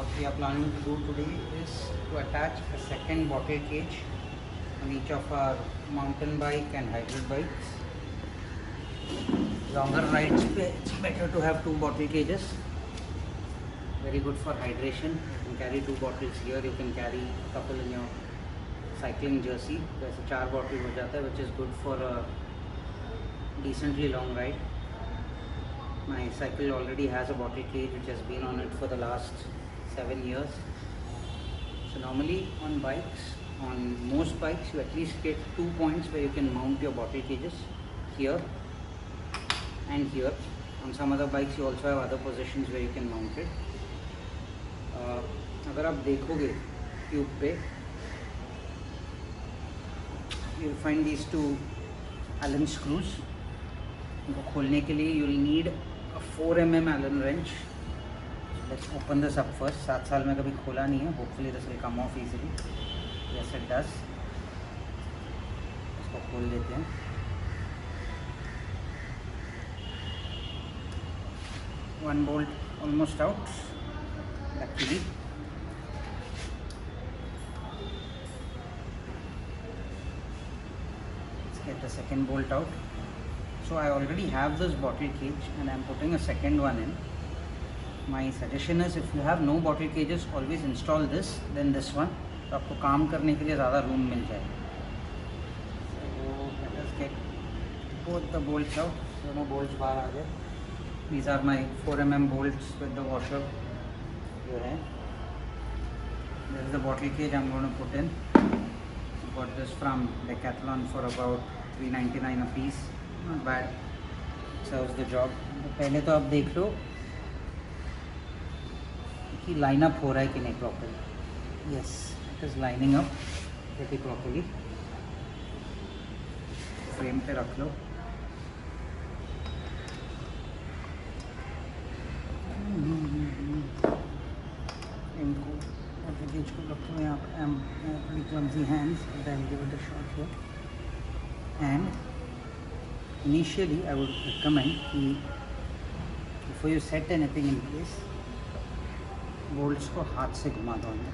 What we are planning to do today is to attach a second bottle cage on each of our mountain bike and hybrid bikes. Longer rides, it's better to have two bottle cages. Very good for hydration. You can carry two bottles here. You can carry a couple in your cycling jersey. There's a 4 bottle हो जाता है, which is good for a decently long ride. My cycle already has a bottle cage which has been on it for the last 7 years. So normally on bikes, on most bikes, you at least get 2 points where you can mount your bottle cages, here and here. On some other bikes you also have other positions where you can mount it. अगर आप देखोगे tube पे, you'll find these 2 Allen screws. इनको खोलने के लिए you'll need a 4 mm Allen wrench. Let's open this up first. 7 साल में कभी खोला नहीं है. Hopefully this will come off easily. Yes, it does. इसको खोल लेते हैं. One bolt almost out. Luckily. Let's get the second bolt out. So I already have this bottle cage and I'm putting a second one in. My suggestion is, if you have no bottle cages, always install this, then this one. तो आपको काम करने के लिए ज़्यादा room मिल जाए. So let us get both the bolts out. दोनों bolts बाहर आ गए. These are my 4 mm bolts with the washer. जो है, this is the bottle cage I'm going to put in. Got this from Decathlon for about $3.99 a piece. Not bad. Serves the job. पहले तो आप देख लो कि line up हो रहा है कि नहीं properly. Yes, it is lining up pretty properly. Frame पे रख लो. इनको bottle cage को रखो यहाँ पे. I have pretty clumsy hands, but I'll give it a shot here. And initially I would recommend कि before you set anything in place, bolts को हाथ से घुमा दो अंदर,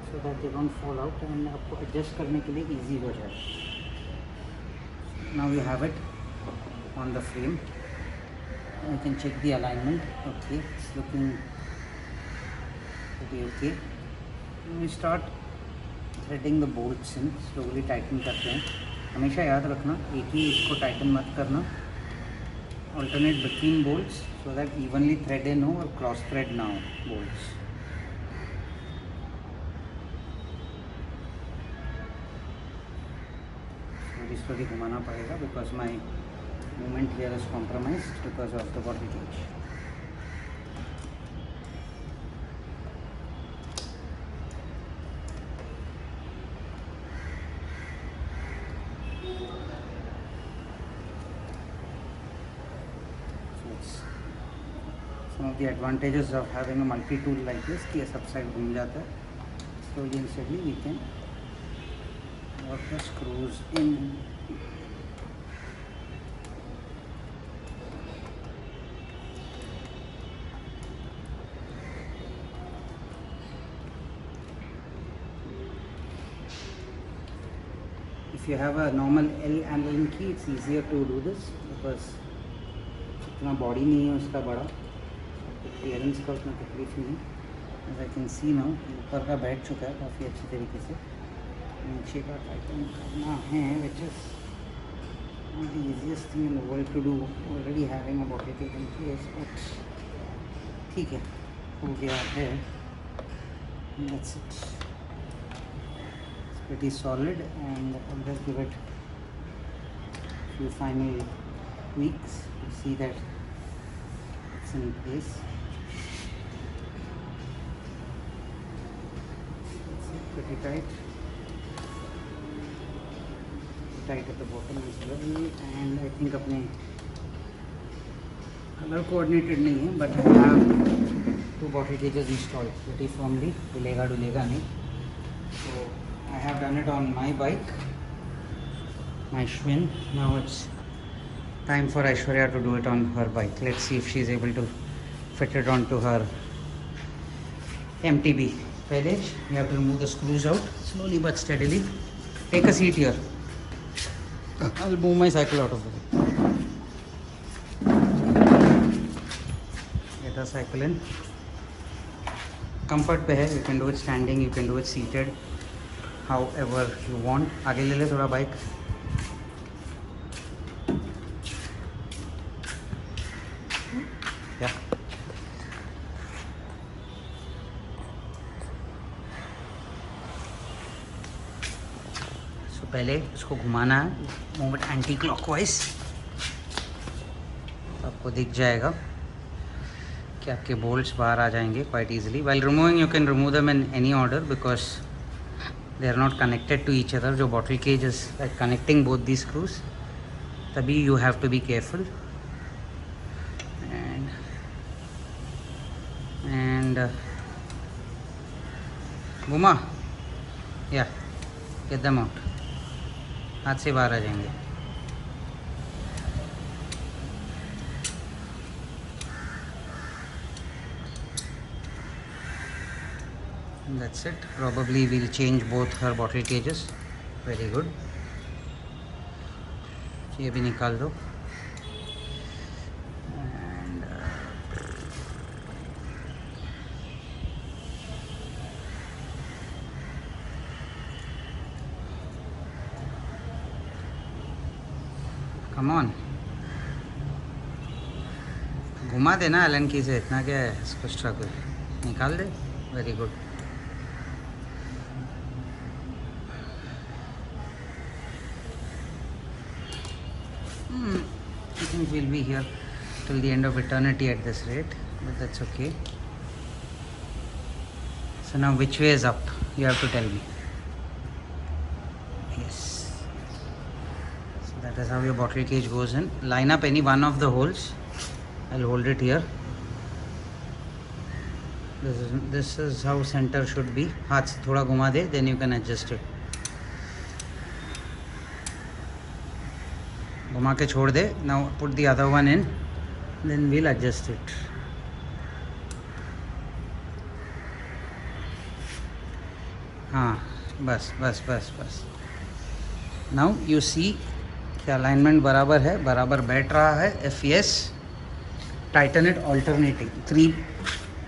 so that they don't fall out and आपको adjust करने के लिए easy हो जाए. Now you have it on the frame. You can check the alignment. Okay, it's looking pretty okay. We start threading the bolts in. Slowly tighten करते हैं. हमेशा याद रखना, एक ही इसको टाइटन मत करना. Alternate between bolts so that evenly thread in हो और cross thread ना हो bolts. Slowly घुमाना पड़ेगा because my movement here is compromised because of the bottle cage. Some of the advantages of having a multi-tool like this कि ये सब side घूम जाता है. Slowly and steadily we can work the screws in. If you have a normal L Allen key, it's easier to do this because इतना body नहीं है उसका बड़ा, क्लियरेंस का उतना तकलीफ नहीं है. As I can see now, ऊपर का बैठ चुका है काफ़ी अच्छी तरीके से. नीचे का टाइटन करना है, which is not the easiest thing in the world to do. Already having a bottle cage in place, but ठीक है, हो गया है. That's it. It's pretty solid, and I'll just give it a few final tweaks to see that it's in place. It's pretty tight. Tight at the bottom as well, and I think अपने color coordinated नहीं है, but I have 2 bottle cages installed pretty firmly. डुलेगा नहीं. So I have done it on my bike, my Schwinn. Now it's time for Aishwarya to do it on her bike. Let's see if she's able to fit it onto her MTB. पहले you have to remove the screws out slowly but steadily. Take a seat here. I'll move my cycle out of the way. Get the cycle in. Comfort पे है. You can do it standing. You can do it seated. However you want. आगे ले ले थोड़ा bike. Yeah. पहले इसको घुमाना है, मूव इट एंटी क्लॉकवाइज। आपको दिख जाएगा कि आपके बोल्ट्स बाहर आ जाएंगे quite easily. While removing you can remove them in any order because they are not connected to each other. जो bottle cage is connecting both the screws, तभी you have to be careful and घुमा या get them out. हाथ से बाहर आ जाएंगे। That's it. Probably we'll change both her bottle cages. Very good. ये भी निकाल दो। And come on. घुमा देना एलन की से, इतना क्या है इसको स्ट्रगल। निकाल दे। Very good. I think we'll be here till the end of eternity at this rate, but that's okay. So now which way is up? You have to tell me. Yes. So that is how your bottle cage goes in. Line up any one of the holes. I'll hold it here. This is how center should be. हाथ से थोड़ा घुमा दे, then you can adjust it. घुमा के छोड़ दे। Now put the other one in, then we'll adjust it. हाँ बस बस बस बस। Now you see कि अलाइनमेंट बराबर है, बराबर बैठ रहा है। If yes, tighten it alternating. 3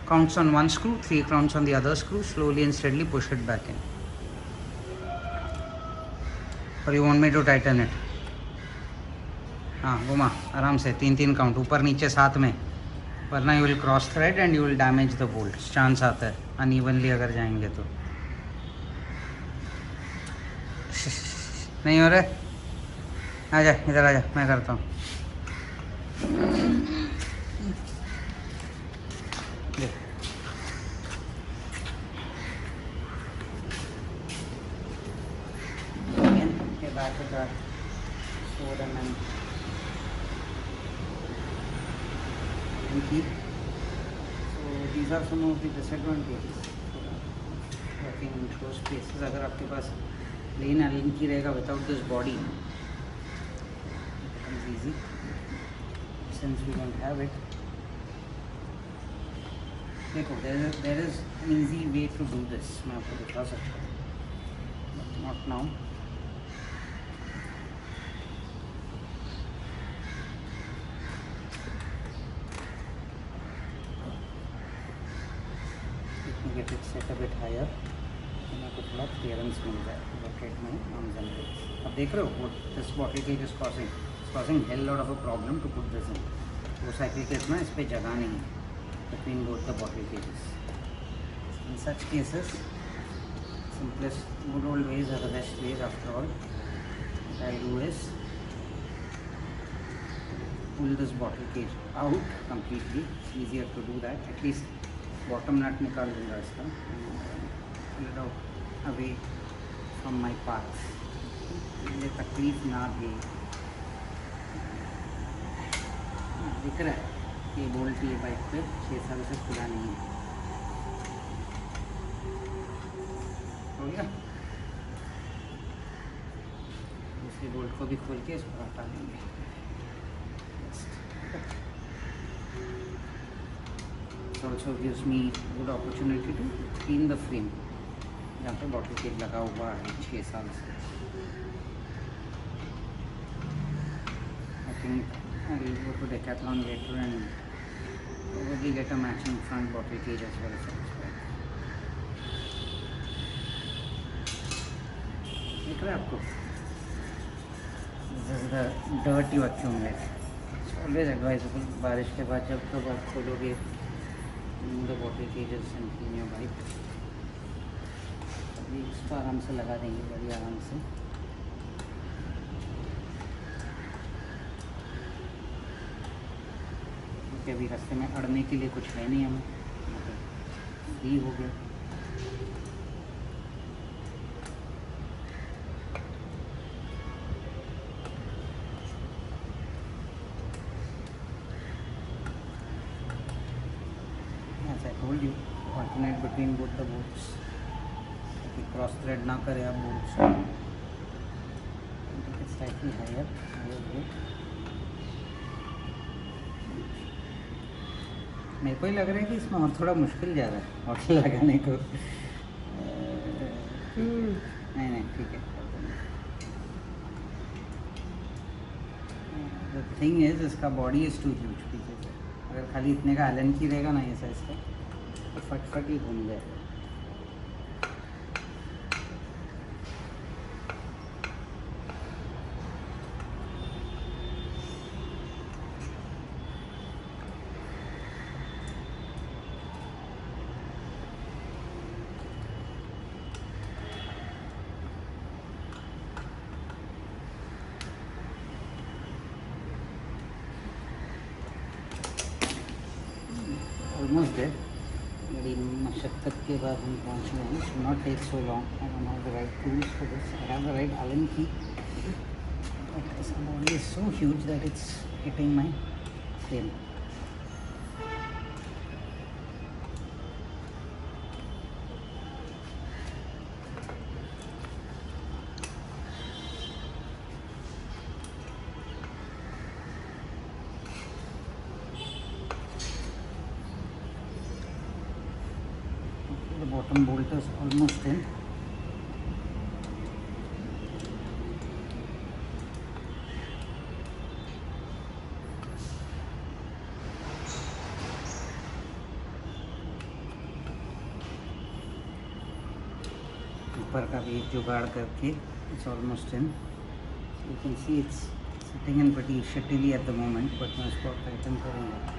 counts on one screw, 3 counts on the other screw. Slowly and steadily push it back in. Or you want me to tighten it? हाँ घुमा आराम से, 3 काउंट, ऊपर नीचे साथ में, वरना you will cross thread and you will damage the bolt. Chance आता है अनइवनली अगर जाएंगे तो। नहीं हो रहा है? आजा इधर आजा, मैं करता हूँ। So these are some of the disadvantages working in closed spaces. अगर आपके पास प्लेन एलन की रहेगा without this body, it becomes easy. Since we don't have it, देखो there is an easy way to do this. मैं आपको दिखा सकता हूँ, but not now. Get it set a bit higher, मेरे को थोड़ा क्लियरेंस मिल जाए। Locate my arms and legs. अब देख रहे हो what this bottle cage is causing? It's causing hell lot of a problem to put this in. वो cycle case में इस पे जगह नहीं है between both the bottle cages. In such cases, simplest good old ways are the best ways after all. What I'll do is pull this bottle cage out completely. It's easier to do that. At least bottom nut निकाल दूँगा इसका, away from my path, मुझे तकलीफ ना दे। दिख रहा है ये बोल्ट ये बाइक पे 6 साल से खुला नहीं है। हो गया। दूसरी बोल्ट को भी खोल के इसको हटा लेंगे। This also gives me good opportunity to clean the frame जहाँ पे बॉटल केक लगा हुआ है 6 साल से. I think I will go to Decathlon later and probably get a matching front bottle cage as well for this bag. दिख रहा है आपको? This is the dirty vacuum bag. It's always advisable बारिश के बाद जब तक आप खोलोगे the bottle cages and clean your bike. अभी इसको आराम से लगा देंगे बड़ी आराम से. क्योंकि अभी रास्ते में अड़ने के लिए कुछ है नहीं हमें, फ्री हो गया. As I told you, alternate between both the bolts. ताकि क्रॉस थ्रेड ना करे आप बोल्ट्स को. Slightly higher bolt. मेरे को ही लग रहा है कि इसमें और थोड़ा मुश्किल जा रहा है बॉटल लगाने को. नहीं नहीं ठीक है. द थिंग इज इसका बॉडी इज़ टू ह्यूज पीछे से. अगर खाली इतने का एलन की रहेगा ना ये साइज का तो फट फट ही घूम जाएगा. Almost there. बड़ी मशक्क़त के बाद हम पहुँच गए हैं. Should not take so long. I don't have the right tools for this. I have the right Allen key but this body is so huge that it's hitting my frame. The bottom bolt is almost in. ऊपर का भी जुगाड़ करके it's almost in. You can see it's sitting in pretty shittily at the moment, but मैं इसको Titan करूँगा.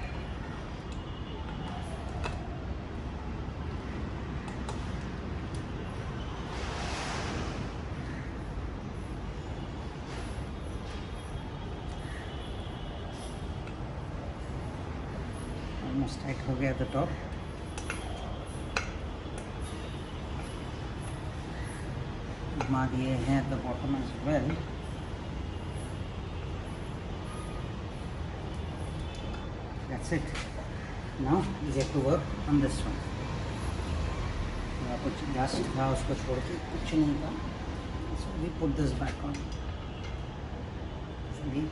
Almost tight हो गया the top. घुमा दिए हैं the bottom as well. That's it. Now we get to work on this one. कुछ last था उसको छोड़ के कुछ नहीं था. So we put this back on. So we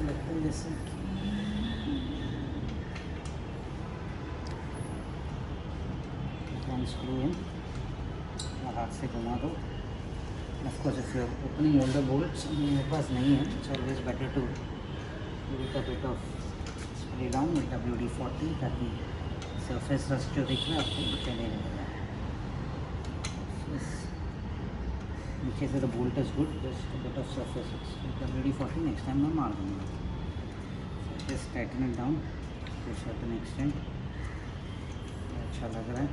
लगता है जैसे screw in और हाथ से घुमा दो. Of course, if you're opening all the bolts, मेरे पास नहीं है. It's always better to give it a bit of spray down with WD-40 ताकि surface rust जो दिख रहा है आपको चले रहेगा. नीचे से the bolt is good, just a bit of surface rust. WD-40 next time मैं मार दूँगा. Just tighten it down to a certain extent. अच्छा लग रहा है.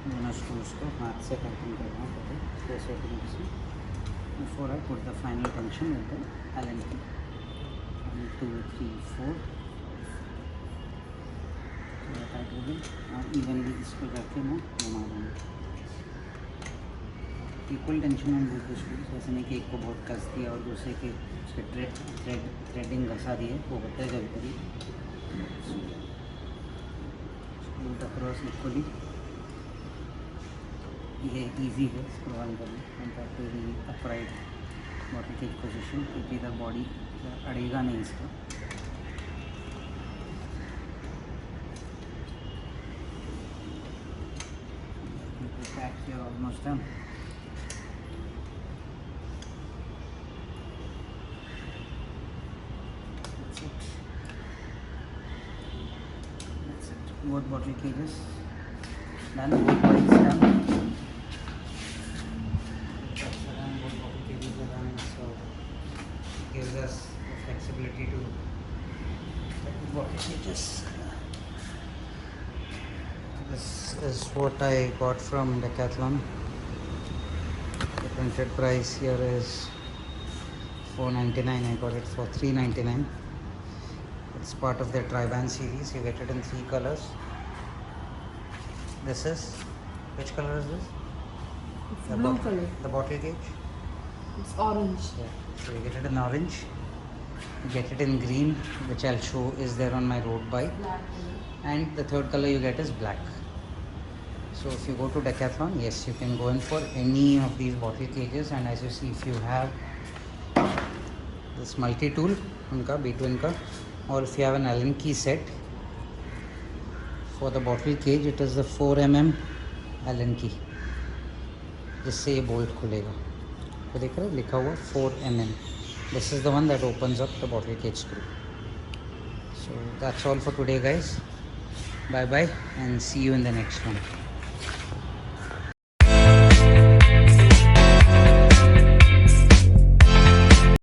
दोनों स्क्रूज को हाथ से टाइटन करना पड़े before I put the final tension with the Allen key. 1, 2, 3, 4. थोड़ा टाइट हो गया और इवनली इसको करके मैं घुमा दूँगा. इक्वल टेंशन में बोथ द स्क्रूज. ऐसे नहीं कि एक को बहुत कस दिया और दूसरे के उसके थ्रेडिंग घसा दिए. वो होता है कभी कभी. Screw across equally. ये इजी है स्क्रू ऑन करना compare to the upright bottle cage position, क्योंकि इधर बॉडी अड़ेगा नहीं इसका। Back here almost done. That's it. That's it. Both bottle cages done. Both bodies done. Both bottle cages are done. So it gives us the flexibility to set the bottle cages. This is what I got from Decathlon. The printed price here is $4.99. I got it for $3.99. It's part of their Tri-Band series. You get it in 3 colors. This is, which color is this? It's blue color. The bottle gauge? It's orange. Yeah. So you get it in orange. You get it in green, which I'll show is there on my road bike. Black color. And the third color you get is black. So if you go to Decathlon, yes, you can go in for any of these bottle cages. And as you see, if you have this multi-tool, unka B2 ka, or if you have an Allen key set for the bottle cage, it is the 4mm Allen key, जिससे ये bolt खुलेगा। तो देख रहे हो लिखा हुआ 4mm. This is the one that opens up the bottle cage screw. So that's all for today, guys. Bye bye and see you in the next one.